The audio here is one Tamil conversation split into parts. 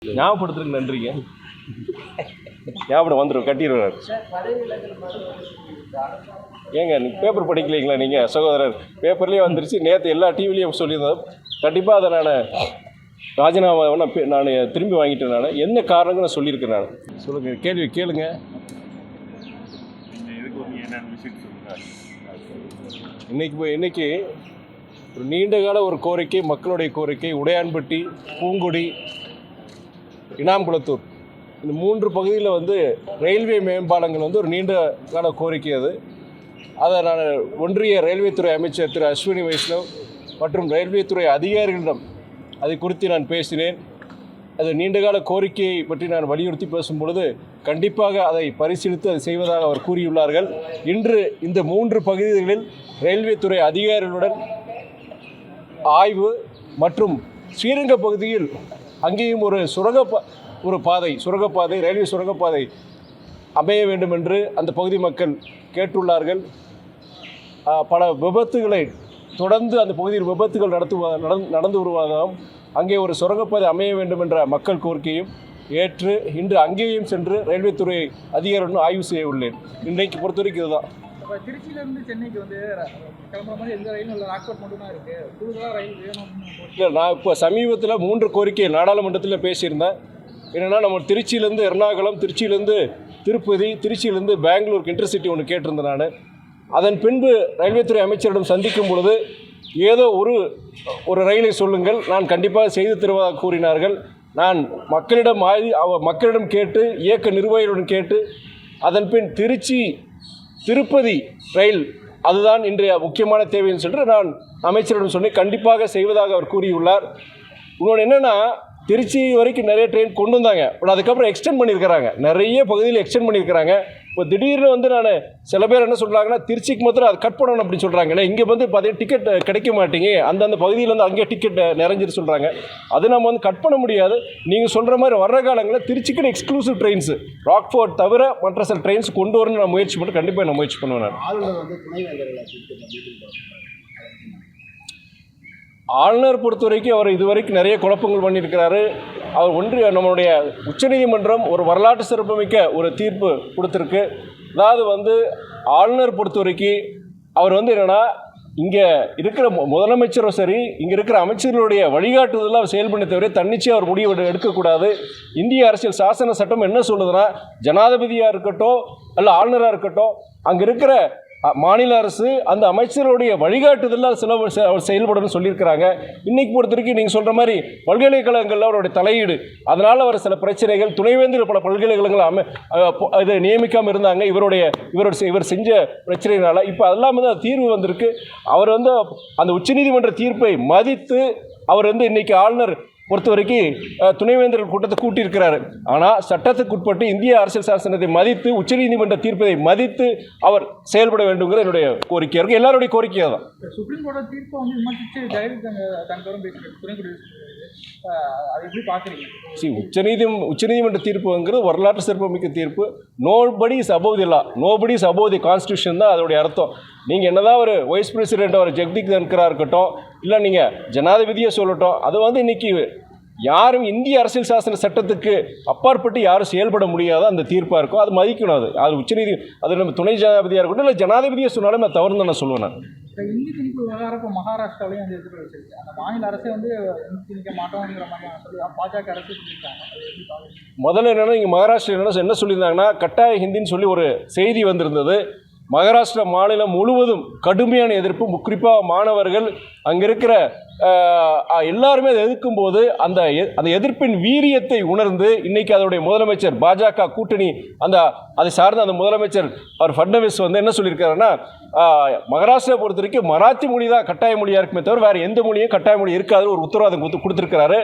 ஞாபகப்படுத்துறதுக்கு நன்றிங்க. ஞாபகம் வந்துடும், கட்டிடுவார். ஏங்க நீங்கள் பேப்பர் படிக்கலைங்களா? நீங்கள் சகோதரர் பேப்பர்லேயே வந்துருச்சு, நேற்று எல்லா டிவிலையும் சொல்லியிருந்தோம். கண்டிப்பாக அதை நான் ராஜினாமாவை நான் திரும்பி வாங்கிட்டேன். நான் என்ன காரணங்க நான் சொல்லியிருக்கேன். நான் சொல்லுங்கள், கேள்வி கேளுங்க. இன்னைக்கு ஒரு நீண்டகால ஒரு கோரிக்கை, மக்களுடைய கோரிக்கை. உடையான்பட்டி, பூங்குடி, இனாம்குளத்தூர் இந்த 3 பகுதியில் ரயில்வே மேம்பாலங்கள் ஒரு நீண்ட கால கோரிக்கை. அதை நான் ஒன்றிய ரயில்வே துறை அமைச்சர் திரு அஸ்வினி வைஷ்ணவ் மற்றும் ரயில்வே துறை அதிகாரிகளிடம் அதை குறித்து நான் பேசினேன். அது நீண்டகால கோரிக்கையை பற்றி நான் வலியுறுத்தி பேசும்பொழுது கண்டிப்பாக அதை பரிசீலித்து அதை செய்வதாக அவர் கூறியுள்ளார்கள். இன்று இந்த 3 பகுதிகளில் ரயில்வே துறை அதிகாரிகளுடன் ஆய்வு மற்றும் ஸ்ரீரங்க பகுதியில் அங்கேயும் ஒரு சுரங்கப்பாதை ரயில்வே சுரங்கப்பாதை அமைய வேண்டும் என்று அந்த பகுதி மக்கள் கேட்டுள்ளார்கள். பல விபத்துகளை தொடர்ந்து அந்த பகுதியில் விபத்துகள் நடந்து வருவதாகவும் அங்கே ஒரு சுரங்கப்பாதை அமைய வேண்டும் என்ற மக்கள் கோரிக்கையும் ஏற்று இன்று அங்கேயும் சென்று ரயில்வே துறை அதிகாரியுடன் ஆய்வு செய்ய உள்ளேன். இன்றைக்கு பொறுத்த வரைக்கும் இதுதான். திருச்சியிலிருந்து சென்னைக்கு கிளம்புற மாதிரி எந்த ரயில் இல்லை, ராக்போர்ட் மட்டும் தான் இருக்குது. கூடுதலாக ரயில் வேணும். இல்லை, நான் இப்போ சமீபத்தில் 3 கோரிக்கை நாடாளுமன்றத்தில் பேசியிருந்தேன். என்னென்னா, நம்ம திருச்சியிலேருந்து எர்ணாகுளம், திருச்சியிலேருந்து திருப்பதி, திருச்சியிலேருந்து பெங்களூருக்கு இன்டர்சிட்டி ஒன்று கேட்டிருந்தேன் நான். அதன் பின்பு ரயில்வே துறை அமைச்சரிடம் சந்திக்கும் பொழுது ஏதோ ஒரு ரயிலை சொல்லுங்கள், நான் கண்டிப்பாக செய்து தருவதாக கூறினார்கள். நான் மக்களிடம் கேட்டு, இயக்க நிர்வாகிகளுடன் கேட்டு, அதன் பின் திருப்பதி ரயில் அதுதான் இன்றைய முக்கியமான தேவைன்னு சொல்லிட்டு நான் அமைச்சரிடம் சொன்னேன். கண்டிப்பாக செய்வதாக அவர் கூறியுள்ளார். இன்னொன்று என்னென்னா, திருச்சி வரைக்கும் நிறைய ட்ரெயின் கொண்டு வந்தாங்க. பட் அதுக்கப்புறம் எக்ஸ்டெண்ட் பண்ணியிருக்கிறாங்க, நிறைய பகுதியில் எக்ஸ்டெண்ட் பண்ணியிருக்கிறாங்க. இப்போ திடீர்னு நான் சில பேர் என்ன சொல்கிறாங்கன்னா, திருச்சிக்கு மாத்திரம் அதை கட் பண்ணணும் அப்படின்னு சொல்கிறாங்க. ஏன்னா இங்கே பார்த்தீங்கன்னா டிக்கெட் கிடைக்க மாட்டேங்க, அந்தந்த பகுதியில் அங்கேயே டிக்கெட் நிறைஞ்சிட்டு சொல்கிறாங்க. அது நம்ம கட் பண்ண முடியாது. நீங்கள் சொல்கிற மாதிரி வர்ற காலங்களில் திருச்சிக்குன்னு எக்ஸ்க்ளூசிவ் ட்ரெயின்ஸு ராக்ஃபோர்ட் தவிர மற்ற சில ட்ரெயின்ஸ் கொண்டு வரணும்னு நான் முயற்சி பண்ணி கண்டிப்பாக நான் முயற்சி பண்ணுவேன். ஆளுநர் பொறுத்த வரைக்கும் அவர் இதுவரைக்கும் நிறைய குழப்பங்கள் பண்ணியிருக்கிறாரு. அவர் நம்மளுடைய உச்சநீதிமன்றம் ஒரு வரலாற்று சிறப்புமிக்க ஒரு தீர்ப்பு கொடுத்துருக்கு. அதாவது ஆளுநர் பொறுத்த வரைக்கும் அவர் என்னென்னா, இங்கே இருக்கிற முதலமைச்சரும் சரி, இங்கே இருக்கிற அமைச்சர்களுடைய வழிகாட்டுதலாக அவர் செயல்பட தவிர தன்னிச்சையாக அவர் முடிவு எடுக்கக்கூடாது. இந்திய அரசியல் சாசன சட்டம் என்ன சொல்லுதுன்னா, ஜனாதிபதியாக இருக்கட்டும் அல்ல ஆளுநராக இருக்கட்டும், அங்கே இருக்கிற மாநில அரசு அந்த அமைச்சருடைய வழிகாட்டுதலால் அவர் செயல்படணும்னு சொல்லியிருக்கிறாங்க. இன்றைக்கி பொறுத்த வரைக்கும் நீங்கள் சொல்கிற மாதிரி பல்கலைக்கழகங்களில் அவருடைய தலையீடு, அதனால் அவர் சில பிரச்சனைகள், துணைவேந்தர் பல பல்கலைக்கழகங்கள் இதை நியமிக்காமல் இருந்தாங்க. இவர் செஞ்ச பிரச்சனையினால் இப்போ அதெல்லாம் தீர்வு வந்திருக்கு. அவர் அந்த உச்சநீதிமன்ற தீர்ப்பை மதித்து அவர் இன்றைக்கி ஆளுநர் பொறுத்த வரைக்கும் துணைவேந்தர்கள் கூட்டத்தை கூட்டியிருக்கிறாரு. ஆனால் சட்டத்துக்கு உட்பட்டு இந்திய அரசியல் சாசனத்தை மதித்து, உச்சநீதிமன்ற தீர்ப்பை மதித்து அவர் செயல்பட வேண்டும்ங்கிற என்னுடைய கோரிக்கை இருக்குது. எல்லாருடைய கோரிக்கையாக தான். சுப்ரீம் கோர்ட் தீர்ப்பை உச்சநீதிமன்ற தீர்ப்புங்கிறது வரலாற்று சிறப்புமிக்க தீர்ப்பு. Nobody is above the law, nobody is above the constitution தான் அதோடைய அர்த்தம். நீங்கள் என்னதான் ஒரு வைஸ் பிரசிடென்ட் அவர் ஜெகதீப் தன்கரா இருக்கட்டும், இல்லை நீங்கள் ஜனாதிபதியை சொல்லட்டும், அது இன்றைக்கி யாரும் இந்திய அரசியல் சாசன சட்டத்துக்கு அப்பாற்பட்டு யாரும் செயல்பட முடியாத அந்த தீர்ப்பாக இருக்கும். அது மதிக்கணும். அது நம்ம துணை ஜனாதிபதியாக இருக்கட்டும் இல்லை ஜனாதிபதியை சொன்னாலும் நான் தவறு தான் நான் சொல்லுவேன். நான் இந்தி திணிப்பு விவகாரம் இப்போ மகாராஷ்டிராவிலையும் அந்த எதிர்ப்பு வச்சிருக்கு. அந்த மாநில அரசே இந்தி திணிக்க மாட்டோங்கிற மாதிரி சொல்லி பாஜக அரசு சொல்லியிருக்காங்க. முதல்ல என்னென்னா, இங்கே மகாராஷ்டிரா என்ன சொல்லியிருந்தாங்கன்னா, கட்டாய ஹிந்தின்னு சொல்லி ஒரு செய்தி வந்திருந்தது. மகாராஷ்டிரா மாநிலம் முழுவதும் கடுமையான எதிர்ப்பு, குறிப்பாக மாணவர்கள் அங்கே இருக்கிற எல்லாருமே அதை எதிர்க்கும் போது அந்த எதிர்ப்பின் வீரியத்தை உணர்ந்து இன்றைக்கி அதோடைய முதலமைச்சர் பாஜக கூட்டணி அதை சார்ந்த அந்த முதலமைச்சர் அவர் ஃபட்னவிஸ் என்ன சொல்லியிருக்காருன்னா, மகாராஷ்டிரா பொறுத்த வரைக்கும் மராத்தி மொழி தான் கட்டாய மொழியாக இருக்குமே தவிர வேறு எந்த மொழியும் கட்டாய மொழி இருக்காது ஒரு உத்தரவாதம் கொடுத்துருக்கிறாரு.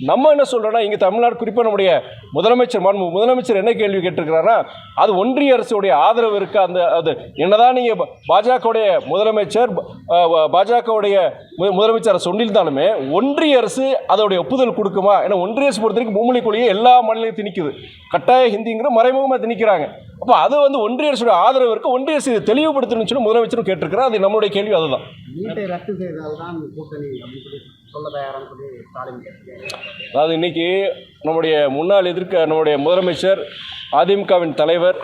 நம்ம என்ன சொல்கிறோன்னா, இங்கே தமிழ்நாடு குறிப்பாக நம்முடைய முதலமைச்சர் என்ன கேள்வி கேட்டிருக்கிறாருன்னா, அது ஒன்றிய அரசுடைய ஆதரவு இருக்கா? அது என்னதான் நீங்கள் பாஜகவுடைய முதலமைச்சரை சொல்லியிருந்தாலுமே ஒன்றிய அரசு அதோடைய ஒப்புதல் கொடுக்குமா? ஏன்னா ஒன்றிய அரசு பொறுத்த வரைக்கும் மும்மொழி கொள்கையை எல்லா மாநிலத்தையும் திணிக்குது. கட்டாய ஹிந்திங்கிற மறைமுகமாக திணிக்கிறாங்க. அப்போ அது ஒன்றிய அரசுடைய ஆதரவு இருக்குது. ஒன்றிய அரசு தெளிவுபடுத்தணும்னு சொல்லி முதலமைச்சரும் கேட்டிருக்கிறார். அது நம்மளுடைய கேள்வி அதுதான். சொல்ல தயாரான்னு சொல்லி ஸ்டாலின் கேட்டிருக்காரு. அதாவது இன்றைக்கி நம்முடைய முதலமைச்சர் அதிமுகவின் தலைவர்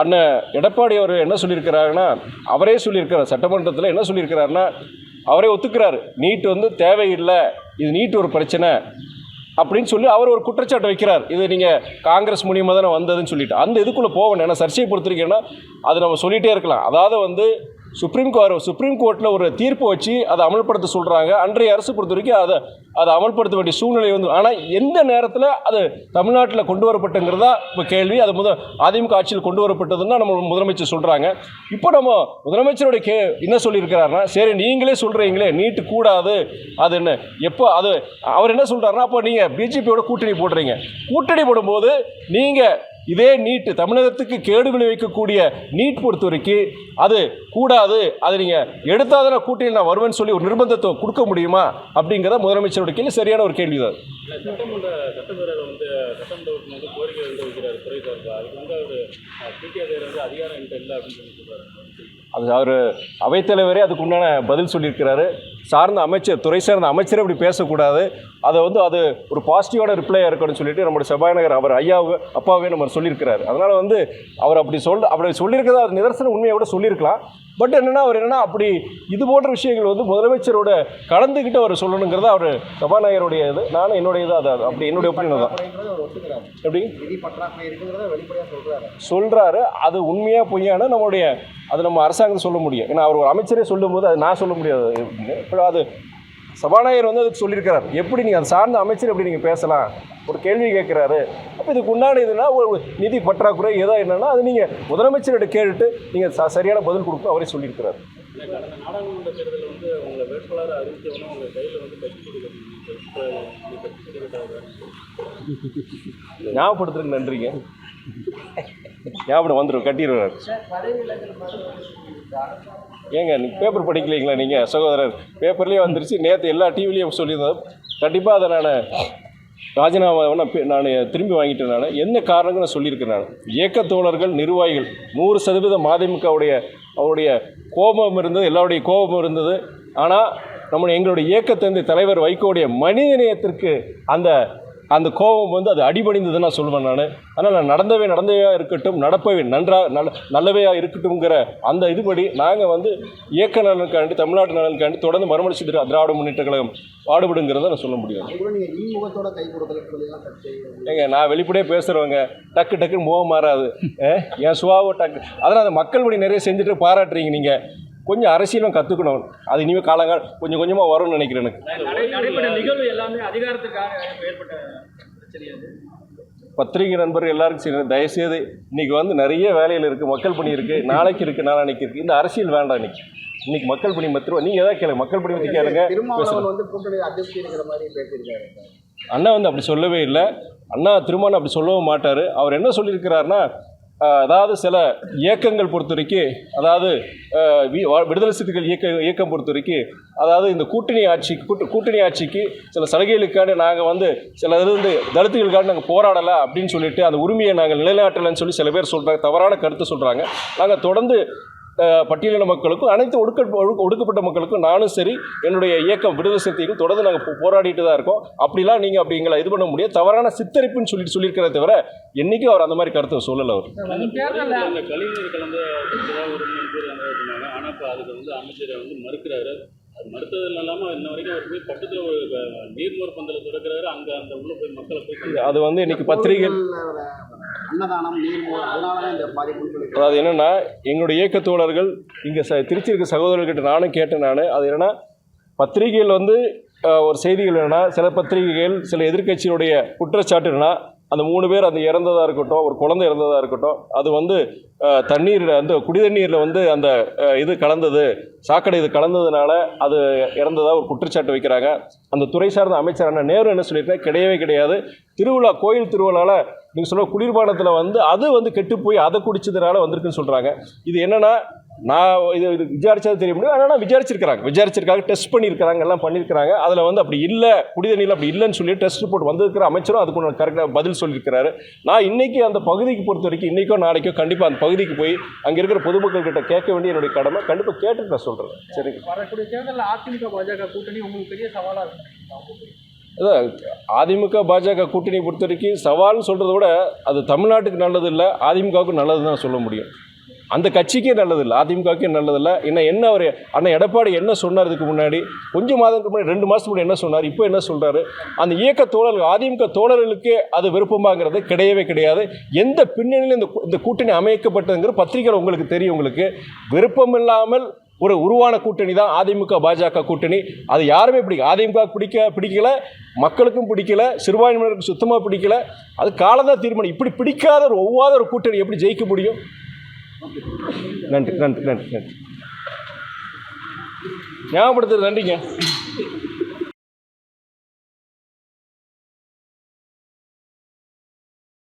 அண்ணன் எடப்பாடி அவர் என்ன சொல்லியிருக்கிறாருன்னா, அவரே சொல்லியிருக்கிறார் சட்டமன்றத்தில் என்ன சொல்லியிருக்கிறாருன்னா, அவரே ஒத்துக்கிறார் நீட் வந்து தேவையில்லை, இது நீட் ஒரு பிரச்சனை அப்படின்னு சொல்லி அவர் ஒரு குற்றச்சாட்டு வைக்கிறார். இது நீங்கள் காங்கிரஸ் மூலியமாக தானே வந்ததுன்னு சொல்லிட்டு அந்த இதுக்குள்ளே போகணும். ஏன்னா சர்ச்சையை பொறுத்திருக்கேன்னா அது நம்ம சொல்லிகிட்டே இருக்கலாம். அதாவது வந்து சுப்ரீம் கோர்ட்டில் ஒரு தீர்ப்பு வச்சு அதை அமல்படுத்த சொல்கிறாங்க. அன்றைய அரசு பொறுத்த வரைக்கும் அதை அமல்படுத்த வேண்டிய சூழ்நிலை வந்து, ஆனால் எந்த நேரத்தில் அது தமிழ்நாட்டில் கொண்டு வரப்பட்டுங்கிறதா இப்போ கேள்வி. அது அதிமுக ஆட்சியில் கொண்டு வரப்பட்டதுன்னா நம்ம முதலமைச்சர் சொல்கிறாங்க. இப்போ நம்ம முதலமைச்சருடைய என்ன சொல்லியிருக்கிறாருன்னா, சரி நீங்களே சொல்கிறீங்களே நீட்டு கூடாது, அது என்ன எப்போ அது அவர் என்ன சொல்கிறாருன்னா, அப்போ நீங்கள் பிஜேபியோட கூட்டணி போடுறீங்க, கூட்டணி போடும்போது நீங்கள் இதே நீட்டு தமிழகத்துக்கு கேடு விளைவிக்கக்கூடிய நீட் பொறுத்த வரைக்கும் அது கூடாது, அது நீங்கள் எடுத்தால் தான் கூட்டணியில் நான் வருவேன்னு சொல்லி ஒரு நிர்பந்தத்தை கொடுக்க முடியுமா அப்படிங்கிறத முதலமைச்சரோட கேள்வி. சரியான ஒரு கேள்வி தான். சட்டப்பேரவை வந்து சட்டமன்ற உறுப்பினர் கோரிக்கை வைக்கிறார் துறை சார்பாக. அதுக்கு வந்து அவர் பிடிஆர் அதிகாரம் என்கிட்ட இல்லை அப்படின்னு சொல்லி சொல்கிறார். அது அவர் அவைத்தலைவரே அதுக்கு உண்டான பதில் சொல்லியிருக்கிறாரு. துறை சார்ந்த அமைச்சரே அப்படி பேசக்கூடாது, அதை வந்து அது ஒரு பாசிட்டிவான ரிப்ளையாக இருக்கணும்னு சொல்லிட்டு நம்மளுடைய சபாநாயகர் அவர் அப்பாவே நம்ம சொல்லியிருக்கிறாரு. அதனால் வந்து அவர் அப்படி சொல்லியிருக்கிறதா அது நிதர்சன உண்மையை விட சொல்லியிருக்கலாம். பட் அவர் அப்படி இது போன்ற விஷயங்கள் வந்து முதலமைச்சரோட கலந்துக்கிட்டு அவர் சொல்லணுங்கிறத அவர் சபாநாயகருடைய இது. நானும் என்னுடைய இது அது அப்படி என்னுடைய ஒப்பீனியன் தான். எப்படி சொல்கிறாரு, அது உண்மையாக பொய்யான நம்ம அரசாங்கம் சொல்ல முடியும். ஏன்னா அவர் ஒரு அமைச்சரே சொல்லும்போது அது நான் சொல்ல முடியாது. இப்போ அது சபாநாயகர் வந்து அதுக்கு சொல்லியிருக்கிறார். எப்படி நீங்கள் அதை சார்ந்த அமைச்சர் எப்படி நீங்கள் பேசலாம், ஒரு கேள்வி கேட்குறாரு. அப்போ இதுக்கு உண்டான இதுனா ஒரு நிதி பற்றாக்குறை ஏதோ என்னென்னா அது நீங்கள் முதலமைச்சர்கிட்ட கேட்டுட்டு நீங்கள் சரியான பதில் கொடுக்கணும் அவரே சொல்லியிருக்கிறார். கடந்த நாடாளுமன்ற தேர்தலில் வந்து உங்களை வேட்பாளர் அறிவித்தவொன்னே உங்கள் கையில் வந்து ஞாபகப்படுத்துறதுக்கு நன்றிங்க. ஞாபகம் வந்துடும், கட்டிடுவார். ஏங்க நீங்கள் பேப்பர் படிக்கலைங்களா நீங்கள் சகோதரர்? பேப்பர்லேயே வந்துருச்சு, நேற்று எல்லா டிவிலையும் சொல்லியிருந்தேன். கண்டிப்பாக அதை நான் ராஜினாமா நான் திரும்பி வாங்கிட்டேன். நான் என்ன காரணங்கள் நான் சொல்லியிருக்கேன். நான் இயக்கத் தோழர்கள் நிர்வாகிகள் 100% அவருடைய கோபம் இருந்தது, எல்லாருடைய கோபம் இருந்தது. ஆனால் எங்களுடைய இயக்கத்தந்தை தலைவர் வைகோடைய மனிதநேயத்திற்கு அந்த கோபம் வந்து அது அடிபணிந்ததுன்னு நான் சொல்லுவேன். அதனால் நான் நடந்தவையாக இருக்கட்டும், நடப்பவை நல்லவையாக இருக்கட்டும்ங்கிற அந்த இதுபடி நாங்கள் வந்து இயக்க நலனுக்காண்டி தமிழ்நாட்டு நலனுக்காண்டி தொடர்ந்து மறுமலர்ச்சி திராவிட முன்னேற்ற கழகம் பாடுபடுங்கிறத நான் சொல்ல முடியும். ஏங்க நான் வெளிப்படையாக பேசுகிறவங்க டக்குன்னு முகம் மாறாது, என் சுவாவோ அதனால் அந்த மக்கள் படி நிறைய செஞ்சுட்டு பாராட்டுறீங்க. நீங்கள் கொஞ்சம் அரசியலும் கற்றுக்கணும், அது இனிமேல் கொஞ்சம் கொஞ்சமாக வரும்னு நினைக்கிறேன். எனக்கு நிகழ்வு எல்லாமே அதிகாரத்துக்காக ஏற்பட்ட பிரச்சனை. பத்திரிகை நண்பர்கள் எல்லாருக்கும் சரி, தயவுசெய்து இன்றைக்கி வந்து நிறைய வேலையில் இருக்குது, மக்கள் பணி இருக்குது, நாளைக்கு இருக்குது, நாளான்னைக்கு இருக்குது. இந்த அரசியல் வேண்டாம். இன்னைக்கு மக்கள் பணி மத்திரம் நீங்கள் எதாவது கேளுங்க, மக்கள் பணி பற்றி கேளுங்க. அண்ணா வந்து அப்படி சொல்லவே இல்லை. அண்ணா திருமணம் அப்படி சொல்லவும் மாட்டார். அவர் என்ன சொல்லியிருக்கிறாருன்னா, அதாவது சில இயக்கங்கள் பொறுத்த வரைக்கும், அதாவது விடுதலை சிறுத்தைகள் இயக்கம் பொறுத்த வரைக்கும், அதாவது இந்த கூட்டணி ஆட்சிக்கு சில சலுகைகளுக்காண்டி நாங்கள் வந்து சில இது தலித்துகளுக்காண்டி நாங்கள் போராடலை அப்படின்னு சொல்லிட்டு அந்த உரிமையை நாங்கள் நிலைநாட்டலைன்னு சொல்லி சில பேர் சொல்கிறாங்க, தவறான கருத்து சொல்கிறாங்க. நாங்கள் தொடர்ந்து பட்டியலின மக்களுக்கும் அனைத்து ஒடுக்கப்பட்ட மக்களுக்கும் நானும் சரி என்னுடைய இயக்கம் விடுதலை சிறுத்தைகள் தொடர்ந்து நாங்கள் போராடிட்டு தான் இருக்கோம். அப்படிலாம் நீங்கள் அப்படிங்களா இது பண்ண முடியாது, தவறான சித்தரிப்புன்னு சொல்லியிருக்கிறத தவிர என்றைக்கும் அவர் அந்த மாதிரி கருத்தை சொல்லலை. அவர் கழிவுநீர் கலந்து ஆனால் இப்போ அதுக்கு வந்து அமைச்சரை வந்து மறுக்கிறாரு. அது மறுத்தது இல்லாமல் இன்ன வரைக்கும் அவர் போய் பக்கத்தில் ஒரு நீர்மோர் பந்தலை திறக்கிறாரு. அங்கே அந்த உள்ள போய் மக்களை போய் அது வந்து இன்னைக்கு பத்திரிகை அன்னதானம் நீர்மோர் அதனால தான் இந்த பாதிப்பு. அதாவது என்னென்னா எங்களுடைய இயக்கத் தோழர்கள் இங்கே திருச்சி இருக்க சகோதரர்கிட்ட நானும் கேட்டேன். அது என்னென்னா பத்திரிகைகள் வந்து ஒரு செய்திகள் என்னென்னா, சில பத்திரிகைகள் சில எதிர்க்கட்சியினுடைய குற்றச்சாட்டு என்னென்னா, அந்த 3 பேர் அந்த இறந்ததாக இருக்கட்டும், ஒரு குழந்தை இறந்ததாக இருக்கட்டும், அது வந்து தண்ணீர் அந்த குடிதண்ணீரில் வந்து அந்த இது கலந்தது, சாக்கடை இது கலந்ததுனால அது இறந்ததாக ஒரு குற்றச்சாட்டு வைக்கிறாங்க. அந்த துறை சார்ந்த அமைச்சரான நேரு என்ன சொல்லியிருக்காங்க, கிடையவே கிடையாது. கோயில் திருவிழாவில் நீங்கள் சொல்ல குளிர்பானத்தில் வந்து அது வந்து கெட்டு போய் அதை குடிச்சதுனால வந்திருக்குன்னு சொல்கிறாங்க. இது என்னென்னா நான் இது விசாரிச்சது தெரிய முடியும். ஆனால் விசாரிச்சிருக்காங்க, டெஸ்ட் பண்ணியிருக்கிறாங்க, எல்லாம் பண்ணியிருக்கிறாங்க. அதில் வந்து அப்படி இல்லை, குடிதண்ணியில் அப்படி இல்லைன்னு சொல்லி டெஸ்ட் ரிப்போர்ட் வந்திருக்கிற அமைச்சரும் அதுக்கு கரெக்டாக பதில் சொல்லியிருக்கிறாரு. நான் இன்றைக்கி அந்த பகுதிக்கு பொறுத்த வரைக்கும் இன்றைக்கோ நாளைக்கோ கண்டிப்பாக அந்த பகுதிக்கு போய் அங்கே இருக்கிற பொதுமக்கள் கிட்ட கேட்க வேண்டிய என்னுடைய கடமை. கண்டிப்பாக கேட்டுட்டு நான் சொல்கிறேன். சரிங்க. வரக்கூடிய தேர்தலில் அதிமுக பாஜக கூட்டணி உங்களுக்கு பெரிய சவாலாக இருக்கும். அதான் அதிமுக பாஜக கூட்டணி பொறுத்த வரைக்கும் சவால்னு சொல்கிறத விட அது தமிழ்நாட்டுக்கு நல்லது இல்லை, அதிமுகவுக்கு நல்லது தான் சொல்ல முடியும். அந்த கட்சிக்கே நல்லதில்லை, அதிமுகவுக்கே நல்லதில்லை. என்ன அவர் அண்ணன் எடப்பாடி என்ன சொன்னார் இதுக்கு முன்னாடி, கொஞ்சம் மாதத்துக்கு முன்னாடி 2 மாதத்துக்கு முன்னாடி என்ன சொன்னார், இப்போ என்ன சொல்கிறாரு? அந்த இயக்க தோழர்கள், அதிமுக தோழர்களுக்கு அது விருப்பமாகிறது கிடையவே கிடையாது. எந்த பின்னணியில் இந்த கூட்டணி அமைக்கப்பட்டதுங்கிற பத்திரிகைகள் உங்களுக்கு தெரியும். உங்களுக்கு விருப்பம் இல்லாமல் ஒரு உருவான கூட்டணி தான் அதிமுக பாஜக கூட்டணி. அது யாருமே அதிமுக பிடிக்கல, மக்களுக்கும் பிடிக்கல, சிறுபான்மையினருக்கு சுத்தமாக பிடிக்கல. அது காலந்தான் தீர்மானம். இப்படி பிடிக்காத ஒவ்வாத ஒரு கூட்டணி எப்படி ஜெயிக்க முடியும்? நன்றி. ஞாபகப்படுத்துறது நன்றிங்க.